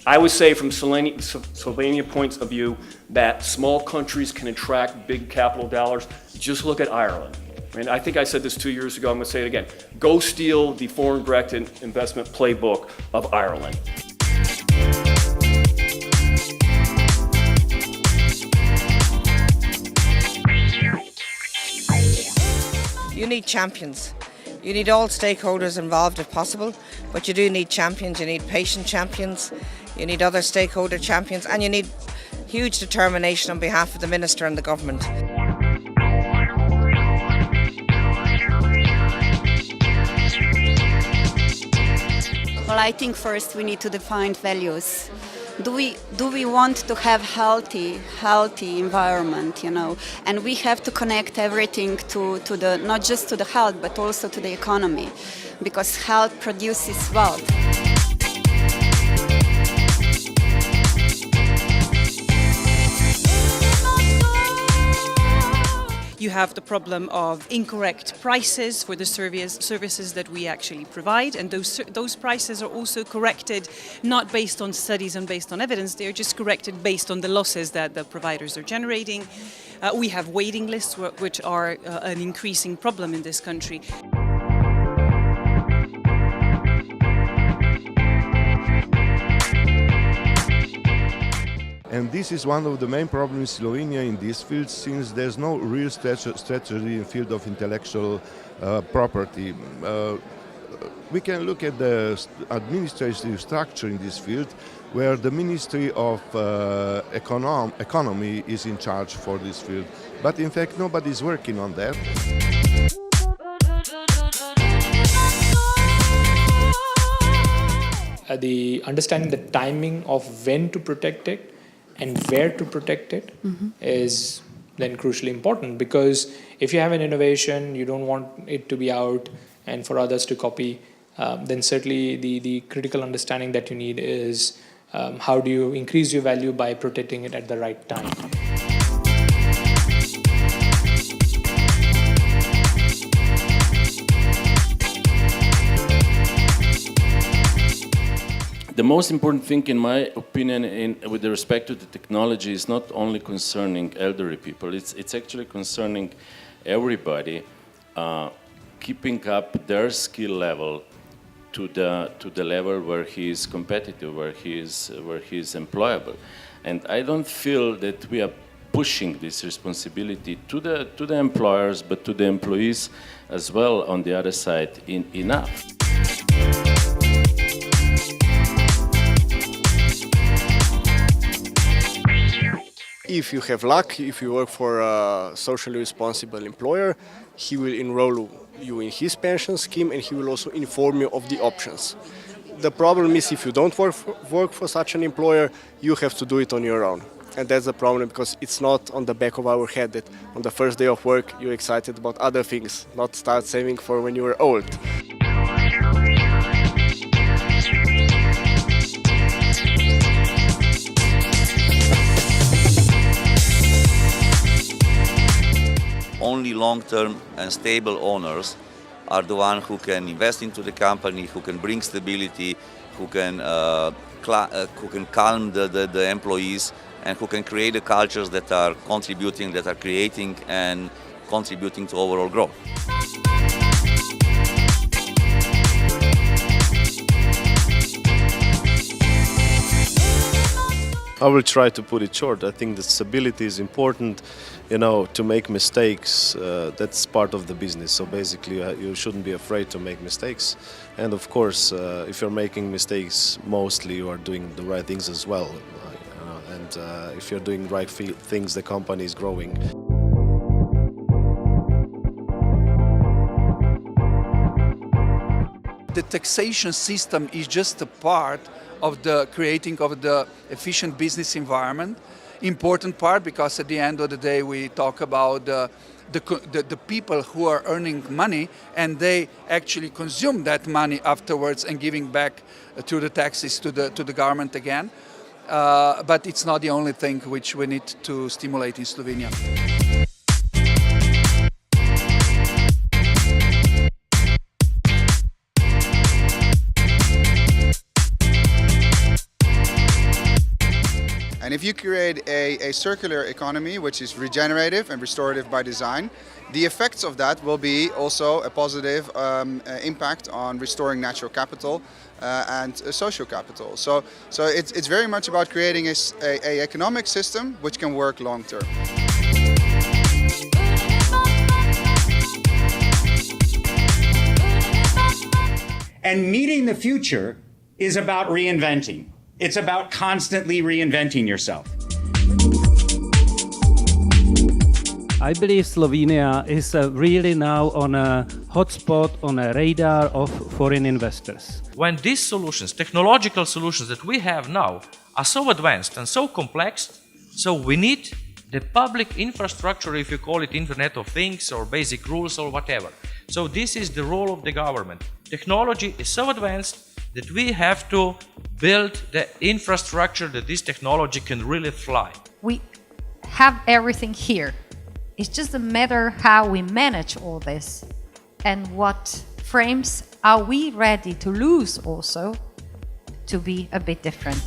I would say from Slovenia points of view that small countries can attract big capital dollars. Just look at Ireland. And I think I said this 2 years ago, I'm going to say it again. Go steal the foreign direct investment playbook of Ireland. You need champions. You need all stakeholders involved if possible, but you do need champions. You need patient champions, you need other stakeholder champions, and you need huge determination on behalf of the Minister and the government. Well, I think first we need to define values. Do we want to have healthy environment, you know? And we have to connect everything to the, not just to the health, but also to the economy, because health produces wealth. You have the problem of incorrect prices for the services that we actually provide, and those prices are also corrected not based on studies and based on evidence, they are just corrected based on the losses that the providers are generating. We have waiting lists which are an increasing problem in this country. And this is one of the main problems in Slovenia in this field, since there's no real strategy in the field of intellectual property. We can look at the administrative structure in this field, where the Ministry of Economy is in charge for this field. But in fact, nobody is working on that. The understanding the timing of when to protect it and where to protect it is then crucially important, because if you have an innovation, you don't want it to be out and for others to copy, then certainly the critical understanding that you need is how do you increase your value by protecting it at the right time. The most important thing, in my opinion, with respect to the technology, is not only concerning elderly people. It's actually concerning everybody, keeping up their skill level to the level where he is competitive, where he is employable. And I don't feel that we are pushing this responsibility to the employers, but to the employees as well on the other side enough. If you have luck, if you work for a socially responsible employer, he will enroll you in his pension scheme and he will also inform you of the options. The problem is, if you don't work for such an employer, you have to do it on your own. And that's the problem, because it's not on the back of our head that on the first day of work you're excited about other things, not start saving for when you are old. Only long-term and stable owners are the ones who can invest into the company, who can bring stability, who can calm the employees, and who can create the cultures that are contributing, that are creating and contributing to overall growth. I will try to put it short. I think that stability is important, you know, to make mistakes. That's part of the business. So basically, you shouldn't be afraid to make mistakes. And of course, if you're making mistakes, mostly you are doing the right things as well. And if you're doing right things, the company is growing. The taxation system is just a part of the creating of the efficient business environment. Important part, because at the end of the day we talk about the people who are earning money, and they actually consume that money afterwards and giving back through the taxes to the government again. But it's not the only thing which we need to stimulate in Slovenia. if you create a circular economy, which is regenerative and restorative by design, the effects of that will be also a positive impact on restoring natural capital and social capital. So it's very much about creating a economic system which can work long term. And meeting the future is about reinventing. It's about constantly reinventing yourself. I believe Slovenia is really now on a hotspot, on a radar of foreign investors. When these solutions, technological solutions that we have now, are so advanced and so complex, so we need the public infrastructure, if you call it Internet of Things or basic rules or whatever. So this is the role of the government. Technology is so advanced that we have to build the infrastructure that this technology can really fly. We have everything here. It's just a matter how we manage all this and what frames are we ready to lose also to be a bit different.